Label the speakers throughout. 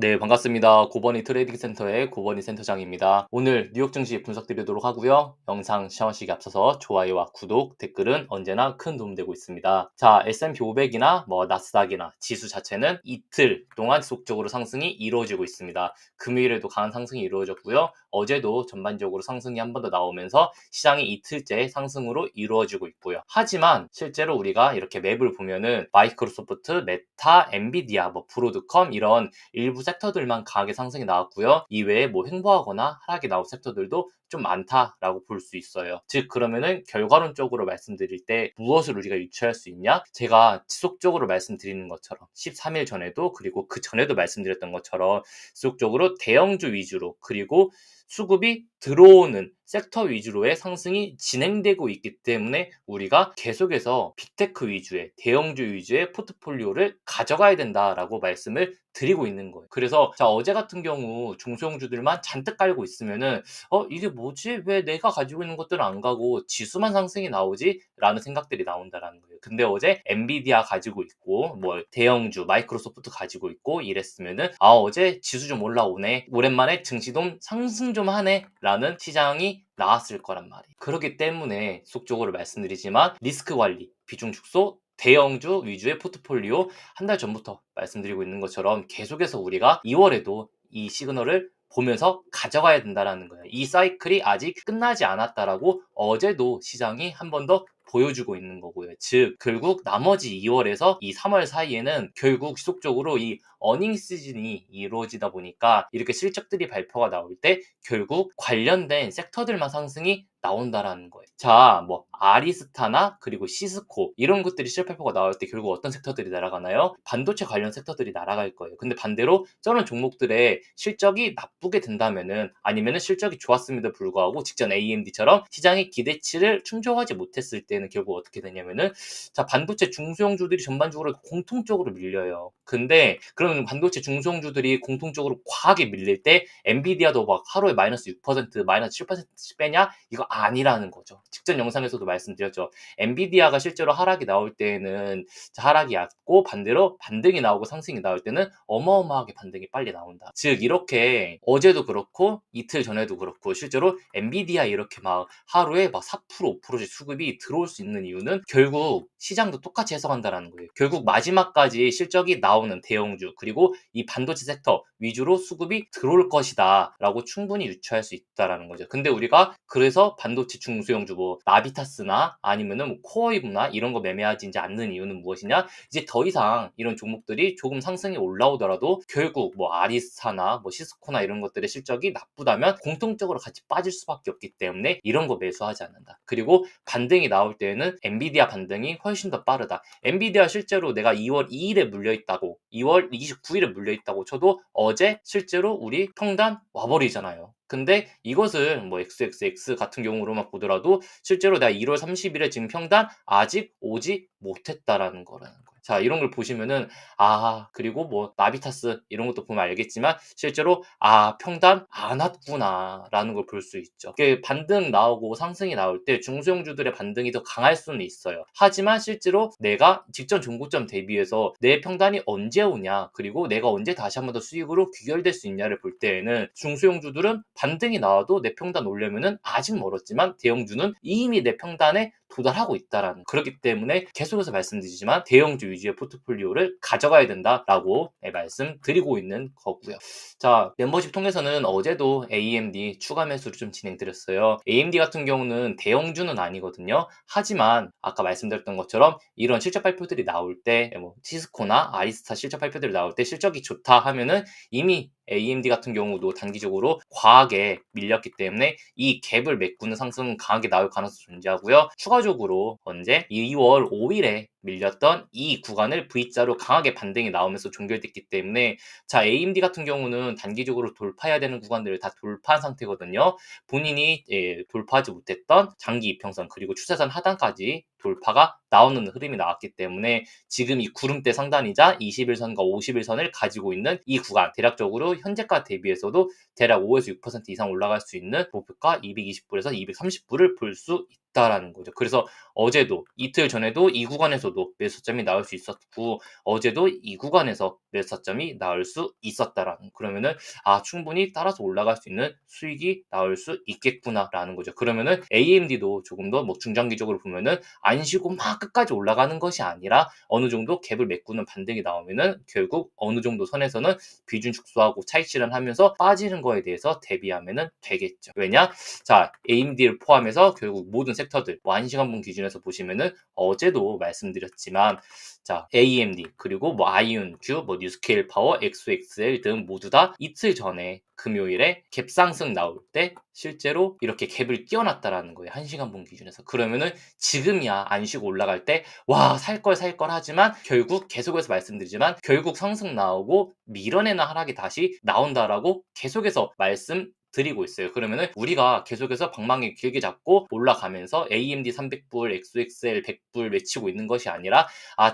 Speaker 1: 네, 반갑습니다. 고버니 트레이딩 센터의 고버니 센터장입니다. 오늘 뉴욕 증시 분석 드리도록 하고요. 영상 시청하시기 앞서서 좋아요와 구독, 댓글은 언제나 큰 도움 되고 있습니다. 자, S&P 500이나 나스닥이나 지수 자체는 이틀 동안 지속적으로 상승이 이루어지고 있습니다. 금요일에도 강한 상승이 이루어졌고요. 어제도 전반적으로 상승이 한 번 더 나오면서 시장이 이틀째 상승으로 이루어지고 있고요. 하지만 실제로 우리가 이렇게 맵을 보면은 마이크로소프트, 메타, 엔비디아, 브로드컴 이런 일부 섹터들만 강하게 상승이 나왔고요. 이외에 횡보하거나 하락이 나온 섹터들도 좀 많다라고 볼 수 있어요. 즉 그러면은 결과론적으로 말씀드릴 때 무엇을 우리가 유추할 수 있냐? 제가 지속적으로 말씀드리는 것처럼 13일 전에도 그리고 그 전에도 말씀드렸던 것처럼 지속적으로 대형주 위주로 그리고 수급이 들어오는 섹터 위주로의 상승이 진행되고 있기 때문에 우리가 계속해서 빅테크 위주의 대형주 위주의 포트폴리오를 가져가야 된다라고 말씀을 드리고 있는 거예요. 그래서 자 어제 같은 경우 중소형주들만 잔뜩 깔고 있으면은 이게 뭐지? 왜 내가 가지고 있는 것들은 안 가고 지수만 상승이 나오지? 라는 생각들이 나온다라는 거예요. 근데 어제 엔비디아 가지고 있고 대형주 마이크로소프트 가지고 있고 이랬으면은 어제 지수 좀 올라오네. 오랜만에 증시 좀 상승 좀 하네. 라는 시장이 나왔을 거란 말이에요. 그렇기 때문에 속적으로 말씀드리지만 리스크 관리, 비중 축소, 대형주 위주의 포트폴리오 한 달 전부터 말씀드리고 있는 것처럼 계속해서 우리가 2월에도 이 시그널을 보면서 가져가야 된다라는 거예요. 이 사이클이 아직 끝나지 않았다라고 어제도 시장이 한 번 더 보여주고 있는 거고요. 즉 결국 나머지 2월에서 이 3월 사이에는 결국 지속적으로 이 어닝 시즌이 이루어지다 보니까 이렇게 실적들이 발표가 나올 때 결국 관련된 섹터들만 상승이 나온다라는 거예요. 자, 아리스타나 그리고 시스코 이런 것들이 실적 발표가 나올 때 결국 어떤 섹터들이 날아가나요? 반도체 관련 섹터들이 날아갈 거예요. 근데 반대로 저런 종목들의 실적이 나쁘게 된다면은 아니면은 실적이 좋았음에도 불구하고 직전 AMD처럼 시장의 기대치를 충족하지 못했을 때는 결국 어떻게 되냐면은 자, 반도체 중소형주들이 전반적으로 공통적으로 밀려요. 근데 그러면 반도체 중소형주들이 공통적으로 과하게 밀릴 때 엔비디아도 막 하루에 마이너스 6%, 마이너스 7%씩 빼냐? 이거 아니라는 거죠. 직전 영상에서도 말씀드렸죠. 엔비디아가 실제로 하락이 나올 때에는 하락이 얕고 반대로 반등이 나오고 상승이 나올 때는 어마어마하게 반등이 빨리 나온다. 즉 이렇게 어제도 그렇고 이틀 전에도 그렇고 실제로 엔비디아 이렇게 막 하루에 막 4%, 5%씩 수급이 들어올 수 있는 이유는 결국 시장도 똑같이 해석한다라는 거예요. 결국 마지막까지 실적이 나오는 대형주 그리고 이 반도체 섹터 위주로 수급이 들어올 것이다 라고 충분히 유추할 수 있다라는 거죠. 근데 우리가 그래서 반도체 중소형주 나비타스나 아니면은 코어이브나 이런 거 매매하지 이제 않는 이유는 무엇이냐? 이제 더 이상 이런 종목들이 조금 상승이 올라오더라도 결국 아리스타나 시스코나 이런 것들의 실적이 나쁘다면 공통적으로 같이 빠질 수밖에 없기 때문에 이런 거 매수하지 않는다. 그리고 반등이 나올 때에는 엔비디아 반등이 훨씬 더 빠르다. 엔비디아 실제로 내가 2월 2일에 물려있다고 2월 29일에 물려있다고 쳐도 어제 실제로 우리 평단 와버리잖아요. 근데 이것을 XXX 같은 경우로만 보더라도 실제로 내가 1월 30일에 지금 평단 아직 오지 못했다라는 거라는 거예요. 자, 이런 걸 보시면은 그리고 나비타스 이런 것도 보면 알겠지만 실제로 평단 안 왔구나라는 걸 볼 수 있죠. 이게 반등 나오고 상승이 나올 때 중소형주들의 반등이 더 강할 수는 있어요. 하지만 실제로 내가 직전 종고점 대비해서 내 평단이 언제 오냐 그리고 내가 언제 다시 한 번 더 수익으로 귀결될 수 있냐를 볼 때에는 중소형주들은 반등이 나와도 내 평단 오려면은 아직 멀었지만 대형주는 이미 내 평단에 도달하고 있다라는 그렇기 때문에 계속해서 말씀드리지만 대형주 위주의 포트폴리오를 가져가야 된다라고 말씀드리고 있는 거고요. 자, 멤버십 통해서는 어제도 AMD 추가 매수를 좀 진행드렸어요. AMD 같은 경우는 대형주는 아니거든요. 하지만 아까 말씀드렸던 것처럼 이런 실적 발표들이 나올 때 시스코나 아리스타 실적 발표들이 나올 때 실적이 좋다 하면은 이미 AMD 같은 경우도 단기적으로 과하게 밀렸기 때문에 이 갭을 메꾸는 상승은 강하게 나올 가능성이 존재하고요. 추가적으로 언제 2월 5일에 밀렸던 이 구간을 V자로 강하게 반등이 나오면서 종결됐기 때문에 자, AMD 같은 경우는 단기적으로 돌파해야 되는 구간들을 다 돌파한 상태거든요. 본인이 돌파하지 못했던 장기 이평선 그리고 추세선 하단까지 돌파가 나오는 흐름이 나왔기 때문에 지금 이 구름대 상단이자 21선과 51선을 가지고 있는 이 구간 대략적으로 현재가 대비해서도 대략 5에서 6% 이상 올라갈 수 있는 목표가 220불에서 230불을 볼 수 있다라는 거죠. 그래서 어제도 이틀 전에도 이 구간에서도 매수점이 나올 수 있었고 어제도 이 구간에서 매수점이 나올 수 있었다라는 그러면은 충분히 따라서 올라갈 수 있는 수익이 나올 수 있겠구나라는 거죠. 그러면은 AMD도 조금 더 뭐 중장기적으로 보면은 안 쉬고 막 끝까지 올라가는 것이 아니라 어느 정도 갭을 메꾸는 반등이 나오면은 결국 어느 정도 선에서는 비중 축소하고 차익 실현하면서 빠지는 거에 대해서 대비하면은 되겠죠. 왜냐? 자, AMD를 포함해서 결국 모든 섹터들 뭐 1시간분 기준에서 보시면은 어제도 말씀드렸지만 자, AMD 그리고 뭐 아이온큐, 뭐 뉴스케일 파워, XXL 등 모두 다 이틀 전에 금요일에 갭 상승 나올 때 실제로 이렇게 갭을 띄워놨다라는 거예요. 1시간분 기준에서. 그러면은 지금이야 안 쉬고 올라갈 때 와, 살 걸 하지만 결국 계속해서 말씀드리지만 결국 상승 나오고 밀어내는 하락이 다시 나온다라고 계속해서 말씀드리고 있어요. 그러면은 우리가 계속해서 방망이 길게 잡고 올라가면서 AMD 300불, XXL 100불 외치고 있는 것이 아니라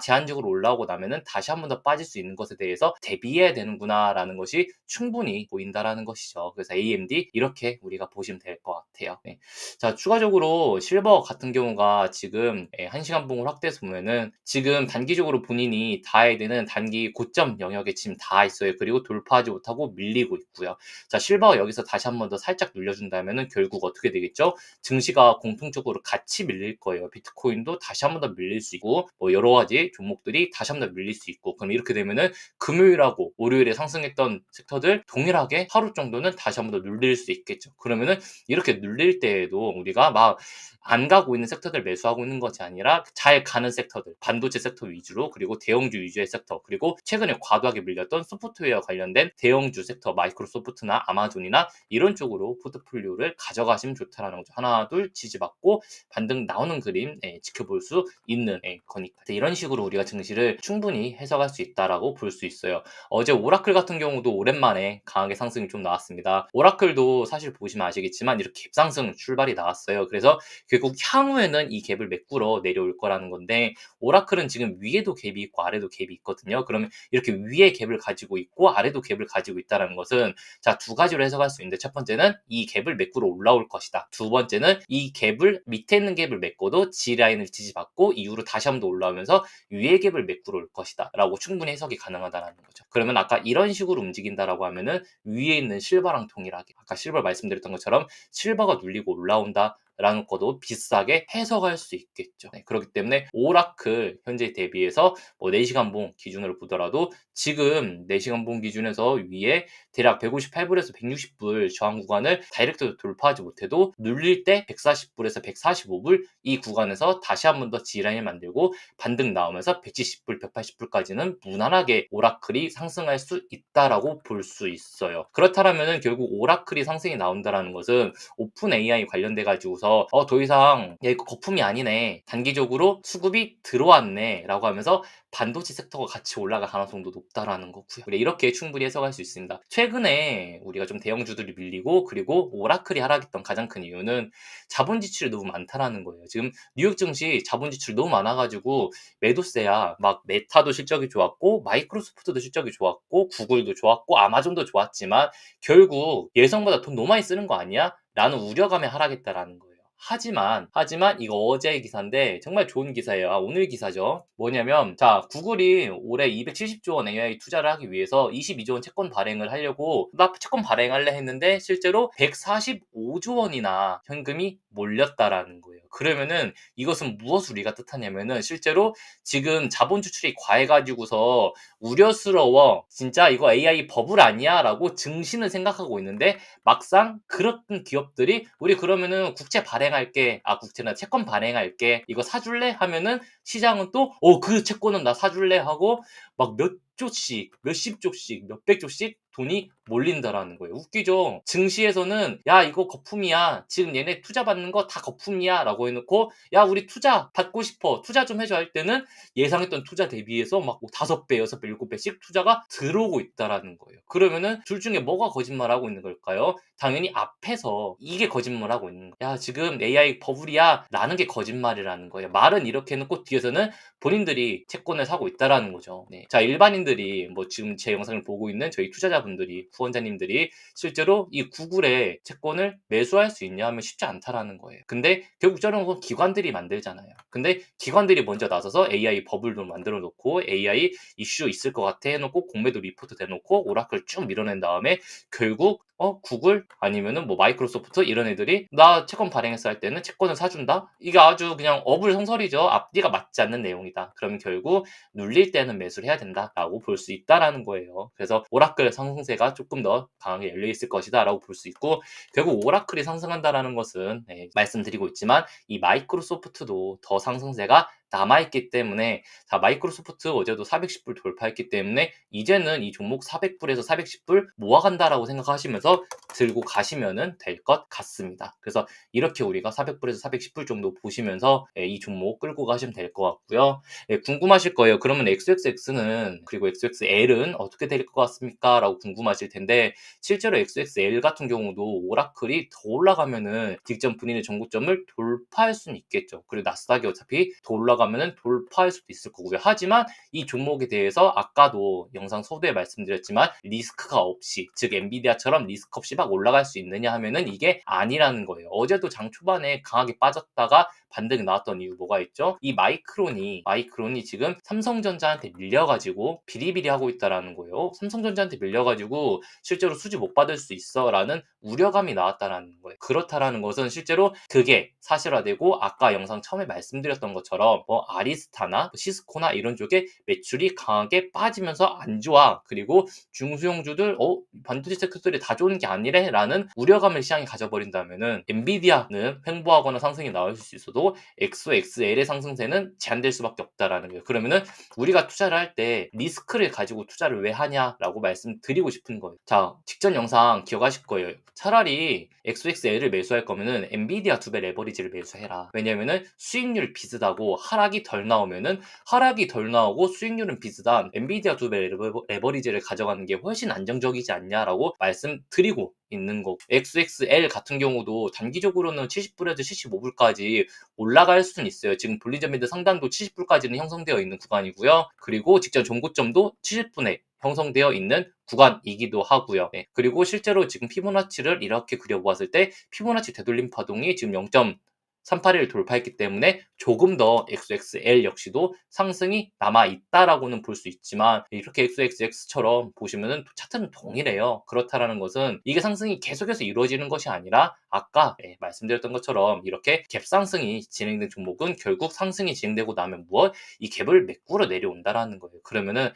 Speaker 1: 제한적으로 올라오고 나면은 다시 한 번 더 빠질 수 있는 것에 대해서 대비해야 되는구나라는 것이 충분히 보인다라는 것이죠. 그래서 AMD 이렇게 우리가 보시면 될 것 같아요. 네. 자, 추가적으로 실버 같은 경우가 지금 1시간 봉을 확대해서 보면은 지금 단기적으로 본인이 닿아야 되는 단기 고점 영역에 지금 닿아 있어요. 그리고 돌파하지 못하고 밀리고 있고요. 자, 실버가 여기서 다시 한 번 더 살짝 눌려준다면은 결국 어떻게 되겠죠? 증시가 공통적으로 같이 밀릴 거예요. 비트코인도 다시 한 번 더 밀릴 수 있고 뭐 여러 가지 종목들이 다시 한 번 더 밀릴 수 있고 그럼 이렇게 되면은 금요일하고 월요일에 상승했던 섹터들 동일하게 하루 정도는 다시 한 번 더 눌릴 수 있겠죠. 그러면은 이렇게 눌릴 때에도 우리가 막 안 가고 있는 섹터들 매수하고 있는 것이 아니라 잘 가는 섹터들, 반도체 섹터 위주로 그리고 대형주 위주의 섹터 그리고 최근에 과도하게 밀렸던 소프트웨어 관련된 대형주 섹터 마이크로소프트나 아마존이나 이런 쪽으로 포트폴리오를 가져가시면 좋다라는 거죠. 하나 둘 지지받고 반등 나오는 그림 지켜볼 수 있는 거니까 이런 식으로 우리가 증시를 충분히 해석할 수 있다라고 볼 수 있어요. 어제 오라클 같은 경우도 오랜만에 강하게 상승이 좀 나왔습니다. 오라클도 사실 보시면 아시겠지만 이렇게 갭상승 출발이 나왔어요. 그래서 결국 향후에는 이 갭을 메꾸러 내려올 거라는 건데 오라클은 지금 위에도 갭이 있고 아래도 갭이 있거든요. 그러면 이렇게 위에 갭을 가지고 있고 아래도 갭을 가지고 있다는 것은 자, 두 가지로 해석할 수 있는데 첫 번째는 이 갭을 메꾸러 올라올 것이다. 두 번째는 이 갭을 밑에 있는 갭을 메꿔도 G라인을 지지받고 이후로 다시 한번 더 올라오면서 위에 갭을 메꾸러 올 것이다. 라고 충분히 해석이 가능하다는 거죠. 그러면 아까 이런 식으로 움직인다라고 하면은 위에 있는 실버랑 동일하게 아까 실버 말씀드렸던 것처럼 실버가 눌리고 올라온다. 라는 것도 비슷하게 해석할 수 있겠죠. 그렇기 때문에 오라클 현재 대비해서 뭐 4시간 봉 기준으로 보더라도 지금 4시간 봉 기준에서 위에 대략 158불에서 160불 저항 구간을 다이렉트로 돌파하지 못해도 눌릴 때 140불에서 145불 이 구간에서 다시 한 번 더 G라인을 만들고 반등 나오면서 170불, 180불까지는 무난하게 오라클이 상승할 수 있다라고 볼 수 있어요. 그렇다면 결국 오라클이 상승이 나온다라는 것은 오픈 AI 관련돼 가지고서 더 이상 야 이거 거품이 아니네 단기적으로 수급이 들어왔네 라고 하면서 반도체 섹터가 같이 올라갈 가능성도 높다라는 거고요. 이렇게 충분히 해석할 수 있습니다. 최근에 우리가 좀 대형주들이 밀리고 그리고 오라클이 하락했던 가장 큰 이유는 자본 지출이 너무 많다라는 거예요. 지금 뉴욕 증시 자본 지출 너무 많아가지고 매도세야 막 메타도 실적이 좋았고 마이크로소프트도 실적이 좋았고 구글도 좋았고 아마존도 좋았지만 결국 예상보다 돈 너무 많이 쓰는 거 아니야? 라는 우려감에 하락했다라는 거예요. 하지만 이거 어제 기사인데 정말 좋은 기사예요. 오늘 기사죠. 뭐냐면 자, 구글이 올해 270조 원 AI 투자를 하기 위해서 22조 원 채권 발행을 하려고 나 채권 발행할래 했는데 실제로 145조 원이나 현금이 몰렸다라는 거예요. 그러면은 이것은 무엇을 우리가 뜻하냐면은 실제로 지금 자본 주출이 과해가지고서 우려스러워 진짜 이거 AI 버블 아니야? 라고 증시는 생각하고 있는데 막상 그런 기업들이 우리 그러면은 국채 발행할게 국채나 채권 발행할게 이거 사줄래? 하면은 시장은 또 그 채권은 나 사줄래? 하고 막 몇 조씩 몇십 조씩 몇백 조씩 돈이 몰린다라는 거예요. 웃기죠? 증시에서는 야 이거 거품이야 지금 얘네 투자 받는 거 다 거품이야 라고 해놓고 야 우리 투자 받고 싶어 투자 좀 해줘 할 때는 예상했던 투자 대비해서 막 5배 6배 7배씩 투자가 들어오고 있다라는 거예요. 그러면은 둘 중에 뭐가 거짓말하고 있는 걸까요? 당연히 앞에서 이게 거짓말하고 있는 거예요. 야 지금 AI 버블이야 라는 게 거짓말이라는 거예요. 말은 이렇게 해놓고 뒤에서는 본인들이 채권을 사고 있다라는 거죠. 자, 일반인들이 뭐 지금 제 영상을 보고 있는 저희 투자자 투자자분들이, 후원자님들이 실제로 이 구글의 채권을 매수할 수 있냐 하면 쉽지 않다라는 거예요. 근데 결국 저런 건 기관들이 만들잖아요. 근데 기관들이 먼저 나서서 AI 버블도 만들어 놓고 AI 이슈 있을 것 같아 해놓고 공매도 리포트 대놓고 오라클 쭉 밀어낸 다음에 결국 구글 아니면은 뭐 마이크로소프트 이런 애들이 나 채권 발행했어 할 때는 채권을 사준다? 이게 아주 그냥 어불성설이죠. 앞뒤가 맞지 않는 내용이다. 그러면 결국 눌릴 때는 매수를 해야 된다라고 볼 수 있다라는 거예요. 그래서 오라클 상승세가 조금 더 강하게 열려 있을 것이다라고 볼 수 있고, 결국 오라클이 상승한다라는 것은 말씀드리고 있지만 이 마이크로소프트도 더 상승세가 남아있기 때문에, 자, 마이크로소프트 어제도 410불 돌파했기 때문에 이제는 이 종목 400불에서 410불 모아간다라고 생각하시면서 들고 가시면 될 것 같습니다. 그래서 이렇게 우리가 400불에서 410불 정도 보시면서 이 종목 끌고 가시면 될 것 같고요. 궁금하실 거예요. 그러면 XXX는 그리고 XXL은 어떻게 될 것 같습니까? 라고 궁금하실 텐데, 실제로 XXL 같은 경우도 오라클이 더 올라가면은 직전 분인의 전고점을 돌파할 수는 있겠죠. 그리고 나스닥이 어차피 더 올라가면은 돌파할 수도 있을 거고요. 하지만 이 종목에 대해서 아까도 영상 서두에 말씀드렸지만 리스크가 없이, 즉 엔비디아처럼 리스크 없이 막 올라갈 수 있느냐 하면은 이게 아니라는 거예요. 어제도 장 초반에 강하게 빠졌다가 반등이 나왔던 이유 뭐가 있죠? 이 마이크론이 지금 삼성전자한테 밀려가지고 비리비리하고 있다라는 거예요. 삼성전자한테 밀려가지고 실제로 수주 못 받을 수 있어라는 우려감이 나왔다라는 거예요. 그렇다라는 것은 실제로 그게 사실화되고 아까 영상 처음에 말씀드렸던 것처럼 아리스타나 시스코나 이런 쪽에 매출이 강하게 빠지면서 안 좋아. 그리고 중소형주들 반도체 섹터들이 다 좋은 게 아니래 라는 우려감을 시장이 가져버린다면은 엔비디아는 횡보하거나 상승이 나올 수 있어도 XXL의 상승세는 제한될 수밖에 없다라는 거예요. 그러면은 우리가 투자를 할 때 리스크를 가지고 투자를 왜 하냐라고 말씀드리고 싶은 거예요. 자, 직전 영상 기억하실 거예요. 차라리 XXL을 매수할 거면은 엔비디아 2배 레버리지를 매수해라. 왜냐면은 수익률 비슷하고 하락이 덜 나오고 수익률은 비슷한 엔비디아 2배 레버리지를 가져가는 게 훨씬 안정적이지 않냐라고 말씀드리고 있는 거고, XXL 같은 경우도 단기적으로는 70불에서 75불까지 올라갈 수는 있어요. 지금 볼린저 밴드 상단도 70불까지는 형성되어 있는 구간이고요. 그리고 직전 종고점도 70분에 형성되어 있는 구간이기도 하고요. 그리고 실제로 지금 피보나치를 이렇게 그려보았을 때 피보나치 되돌림 파동이 지금 0.381을 돌파했기 때문에 조금 더 XXL 역시도 상승이 남아있다라고는 볼 수 있지만, 이렇게 XXX처럼 보시면은 차트는 동일해요. 그렇다라는 것은 이게 상승이 계속해서 이루어지는 것이 아니라 아까 말씀드렸던 것처럼 이렇게 갭 상승이 진행된 종목은 결국 상승이 진행되고 나면 이 갭을 메꾸러 내려온다라는 거예요. 그러면은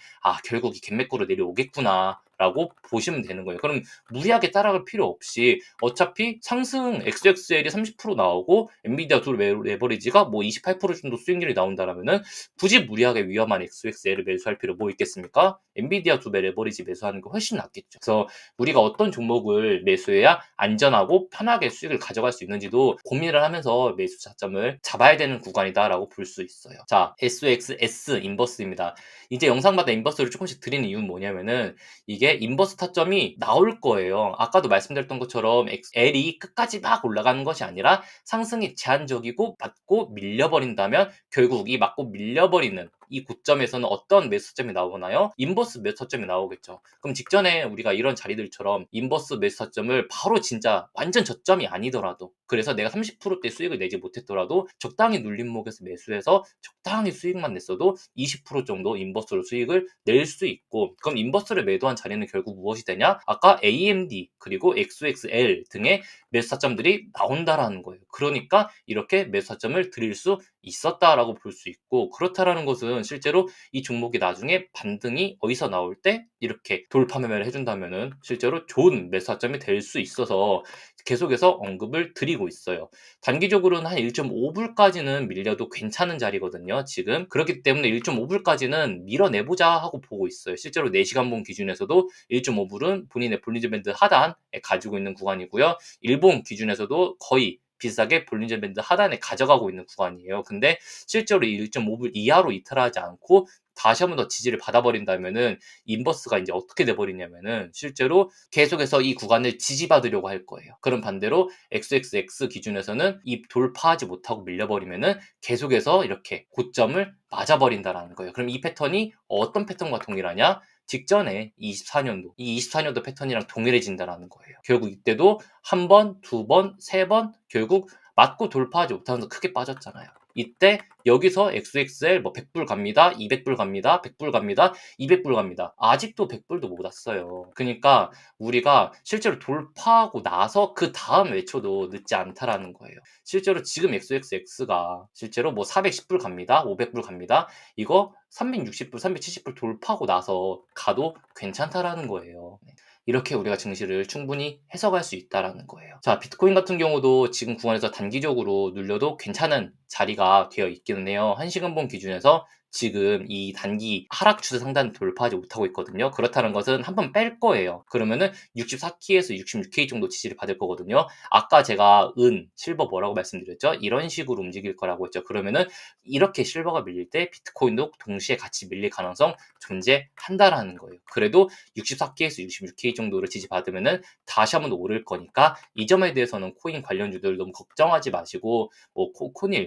Speaker 1: 결국 이 갭 메꾸러 내려오겠구나 라고 보시면 되는 거예요. 그럼 무리하게 따라갈 필요 없이 어차피 상승 XXL이 30% 나오고 엔비디아 둘 레버리지가 28% 정도 수익률이 나온다라면은 굳이 무리하게 위험한 XXL을 매수할 필요 뭐 있겠습니까? 엔비디아 2배 레버리지 매수하는 게 훨씬 낫겠죠. 그래서 우리가 어떤 종목을 매수해야 안전하고 편하게 수익을 가져갈 수 있는지도 고민을 하면서 매수 자점을 잡아야 되는 구간이다라고 볼 수 있어요. 자, SXS 인버스입니다. 이제 영상마다 인버스를 조금씩 드리는 이유는 뭐냐면은 이게 인버스 타점이 나올 거예요. 아까도 말씀드렸던 것처럼 L이 끝까지 막 올라가는 것이 아니라 상승이 제한적이고 맞고 밀려버린다면 결국 이 맞고 밀려버리는 이 고점에서는 어떤 매수점이 나오나요? 인버스 매수점이 나오겠죠. 그럼 직전에 우리가 이런 자리들처럼 인버스 매수점을 바로 진짜 완전 저점이 아니더라도, 그래서 내가 30%대 수익을 내지 못했더라도 적당히 눌림목에서 매수해서 적당히 수익만 냈어도 20% 정도 인버스로 수익을 낼 수 있고, 그럼 인버스를 매도한 자리는 결국 무엇이 되냐? 아까 AMD 그리고 XXL 등의 매수점들이 나온다라는 거예요. 그러니까 이렇게 매수점을 드릴 수 있었다라고 볼 수 있고, 그렇다라는 것은 실제로 이 종목이 나중에 반등이 어디서 나올 때 이렇게 돌파 매매를 해준다면은 실제로 좋은 매수점이 될 수 있어서 계속해서 언급을 드리고 있어요. 단기적으로는 한 1.5불까지는 밀려도 괜찮은 자리거든요, 지금. 그렇기 때문에 1.5불까지는 밀어내보자 하고 보고 있어요. 실제로 4시간봉 기준에서도 1.5불은 본인의 볼린저 밴드 하단에 가지고 있는 구간이고요. 일봉 기준에서도 거의 비슷하게 볼린저 밴드 하단에 가져가고 있는 구간이에요. 근데 실제로 1.5불 이하로 이탈하지 않고 다시 한 번 더 지지를 받아버린다면은 인버스가 이제 어떻게 돼버리냐면은 실제로 계속해서 이 구간을 지지받으려고 할 거예요. 그럼 반대로 XXX 기준에서는 이 돌파하지 못하고 밀려버리면은 계속해서 이렇게 고점을 맞아버린다라는 거예요. 그럼 이 패턴이 어떤 패턴과 동일하냐? 직전에 24년도, 이 24년도 패턴이랑 동일해진다라는 거예요. 결국 이때도 한 번, 두 번, 세 번 결국 맞고 돌파하지 못하면서 크게 빠졌잖아요. 이때 여기서 XXL 뭐 100불 갑니다. 200불 갑니다. 100불 갑니다. 200불 갑니다. 아직도 100불도 못 왔어요. 그러니까 우리가 실제로 돌파하고 나서 그 다음 외쳐도 늦지 않다라는 거예요. 실제로 지금 XXX가 실제로 뭐 410불 갑니다. 500불 갑니다. 이거 360불, 370불 돌파하고 나서 가도 괜찮다라는 거예요. 이렇게 우리가 증시를 충분히 해석할 수 있다라는 거예요. 자, 비트코인 같은 경우도 지금 구간에서 단기적으로 눌려도 괜찮은 자리가 되어 있기는 해요. 1시간봉 기준에서 지금 이 단기 하락 추세 상단 돌파하지 못하고 있거든요. 그렇다는 것은 한번 뺄 거예요. 그러면은 64K에서 66K 정도 지지를 받을 거거든요. 아까 제가 실버 뭐라고 말씀드렸죠? 이런 식으로 움직일 거라고 했죠. 그러면은 이렇게 실버가 밀릴 때 비트코인도 동시에 같이 밀릴 가능성 존재한다라는 거예요. 그래도 64K에서 66K 정도를 지지받으면은 다시 한번 오를 거니까 이 점에 대해서는 코인 관련주들 너무 걱정하지 마시고 뭐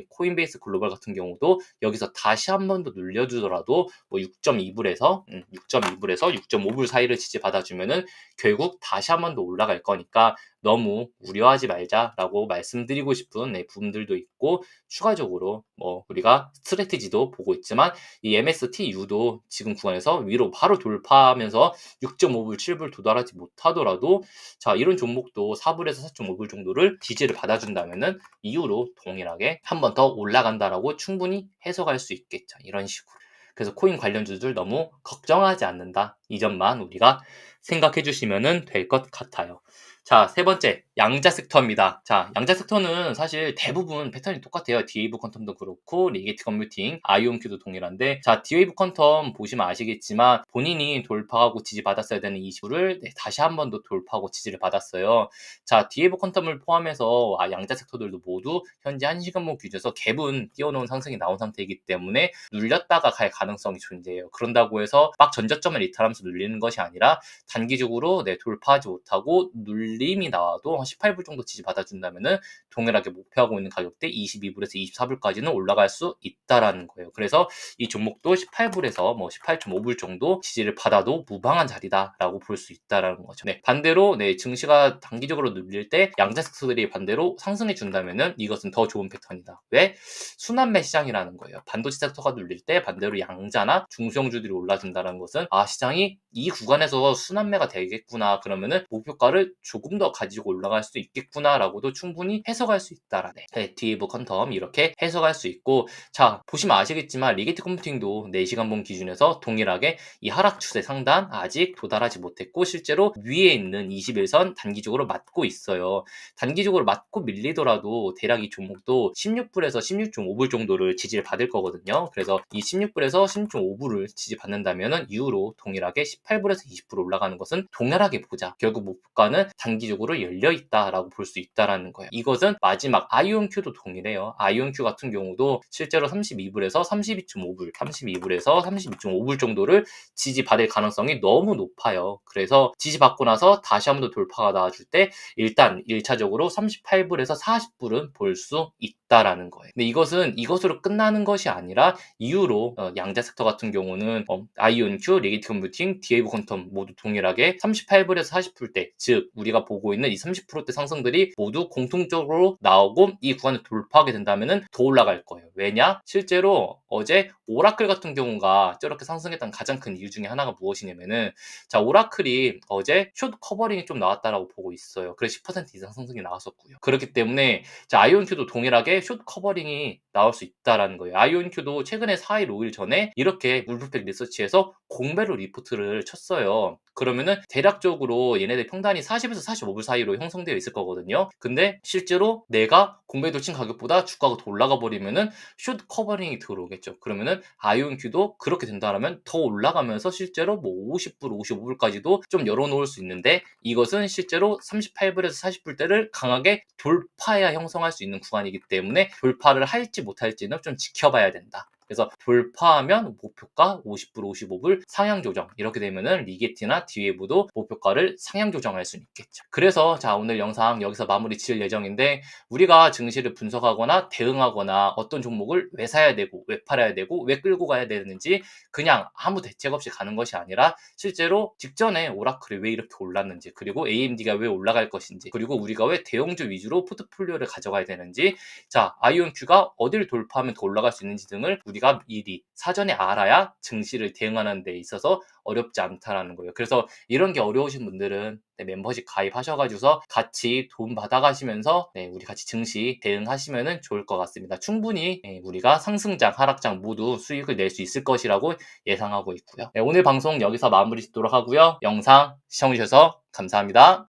Speaker 1: 코인베이스 글로벌 같은 경우도 여기서 다시 한 번 더 눌려주더라도 뭐 6.2불에서 6.5불 사이를 지지받아주면은 결국 다시 한 번 더 올라갈 거니까 너무 우려하지 말자라고 말씀드리고 싶은 부분들도 있고 추가적으로 뭐 우리가 스트래티지도 보고 있지만 이 MSTU도 지금 구간에서 위로 바로 돌파하면서 6.5불, 7불 도달하지 못하더라도 자 이런 종목도 4불에서 4.5불 정도를 지지를 받아준다면은 이후로 동일하게 한 번 더 올라간다라고 충분히 해석할 수 있겠죠. 이런 식으로. 그래서 코인 관련주들 너무 걱정하지 않는다. 이 점만 우리가 생각해 주시면 될 것 같아요. 자, 세 번째, 양자 섹터입니다. 자, 양자 섹터는 사실 대부분 패턴이 똑같아요. D-Wave 퀀텀도 그렇고, 리게이트 컴퓨팅, IonQ도 동일한데, 자, D-Wave 퀀텀 보시면 아시겠지만, 본인이 돌파하고 지지받았어야 되는 20불을 다시 한 번 더 돌파하고 지지를 받았어요. 자, D-Wave 퀀텀을 포함해서 양자 섹터들도 모두 현재 1시간봉 기준에서 갭은 띄워놓은 상승이 나온 상태이기 때문에 눌렸다가 갈 가능성이 존재해요. 그런다고 해서 막 전저점을 이탈하면서 눌리는 것이 아니라 단기적으로 돌파하지 못하고 눌림이 나와도 한 18불 정도 지지받아준다면은 동일하게 목표하고 있는 가격대 22불에서 24불까지는 올라갈 수 있다라는 거예요. 그래서 이 종목도 18불에서 뭐 18.5불 정도 지지를 받아도 무방한 자리다라고 볼 수 있다라는 거죠. 반대로 증시가 단기적으로 눌릴 때 양자 섹터들이 반대로 상승해 준다면은 이것은 더 좋은 패턴이다. 왜? 순환매 시장이라는 거예요. 반도체 섹터가 눌릴 때 반대로 양자나 중소형주들이 올라준다는 것은 시장이 이 구간에서 순환매가 되겠구나. 그러면은 목표가를 조금 더 가지고 올라갈 수 있겠구나라고도 충분히 해석할 수 있다라네. D-Wave 퀀텀 이렇게 해석할 수 있고 자 보시면 아시겠지만 리게이트 컴퓨팅도 4시간봉 기준에서 동일하게 이 하락 추세 상단 아직 도달하지 못했고 실제로 위에 있는 21선 단기적으로 맞고 있어요. 단기적으로 맞고 밀리더라도 대략 이 종목도 16불에서 16.5불 정도를 지지를 받을 거거든요. 그래서 이 16불에서 16.5불을 지지받는다면은 이후로 동일하게 18불에서 20불 올라가는 것은 동일하게 보자. 결국 목표가는 단기적으로 열려 있다라고 볼 수 있다라는 거예요. 이것은 마지막 IonQ도 동일해요. IonQ 같은 경우도 실제로 32불에서 32.5불, 32불에서 32.5불 정도를 지지받을 가능성이 너무 높아요. 그래서 지지받고 나서 다시 한 번 더 돌파가 나와줄 때 일단 1차적으로 38불에서 40불은 볼 수 있다라는 거예요. 근데 이것은 이것으로 끝나는 것이 아니라 이후로 양자 섹터 같은 경우는 IonQ, 리게이트 컴퓨팅, D-Wave 퀀텀 모두 동일하게 38불에서 40불대, 즉 우리가 보고 있는 이 30%대 상승들이 모두 공통적으로 나오고 이 구간을 돌파하게 된다면은 더 올라갈 거예요. 왜냐? 실제로 어제 오라클 같은 경우가 저렇게 상승했던 가장 큰 이유 중에 하나가 무엇이냐면은 자 오라클이 어제 숏 커버링이 좀 나왔다라고 보고 있어요. 그래서 10% 이상 상승이 나왔었고요. 그렇기 때문에 자 IonQ도 동일하게 숏 커버링이 나올 수 있다라는 거예요. IonQ도 최근에 4일, 5일 전에 이렇게 울프팩 리서치에서 공배로 리포트를 쳤어요. 그러면은 대략적으로 얘네들 평단이 40에서 45불 사이로 형성되어 있을 거거든요. 근데 실제로 내가 공배도 친 가격보다 주가가 더 올라가 버리면은 숏 커버링이 들어오겠죠. 그러면은 IonQ도 그렇게 된다면 더 올라가면서 실제로 뭐 50불, 55불까지도 좀 열어놓을 수 있는데 이것은 실제로 38불에서 40불대를 강하게 돌파해야 형성할 수 있는 구간이기 때문에 돌파를 할지 못할지는 좀 지켜봐야 된다. 그래서 돌파하면 목표가 50불, 55불 상향 조정. 이렇게 되면은 리게티나 디웨이브도 목표가를 상향 조정할 수 있겠죠. 그래서 자, 오늘 영상 여기서 마무리 지을 예정인데, 우리가 증시를 분석하거나 대응하거나 어떤 종목을 왜 사야 되고 왜 팔아야 되고 왜 끌고 가야 되는지 그냥 아무 대책 없이 가는 것이 아니라, 실제로 직전에 오라클이 왜 이렇게 올랐는지, 그리고 AMD가 왜 올라갈 것인지, 그리고 우리가 왜 대형주 위주로 포트폴리오를 가져가야 되는지, 자, 아이온큐가 어디를 돌파하면 더 올라갈 수 있는지 등을 우리가 미리 사전에 알아야 증시를 대응하는 데 있어서 어렵지 않다라는 거예요. 그래서 이런 게 어려우신 분들은 멤버십 가입하셔가지고서 같이 돈 받아가시면서 우리 같이 증시 대응하시면 좋을 것 같습니다. 충분히 우리가 상승장, 하락장 모두 수익을 낼 수 있을 것이라고 예상하고 있고요. 오늘 방송 여기서 마무리 짓도록 하고요. 영상 시청해주셔서 감사합니다.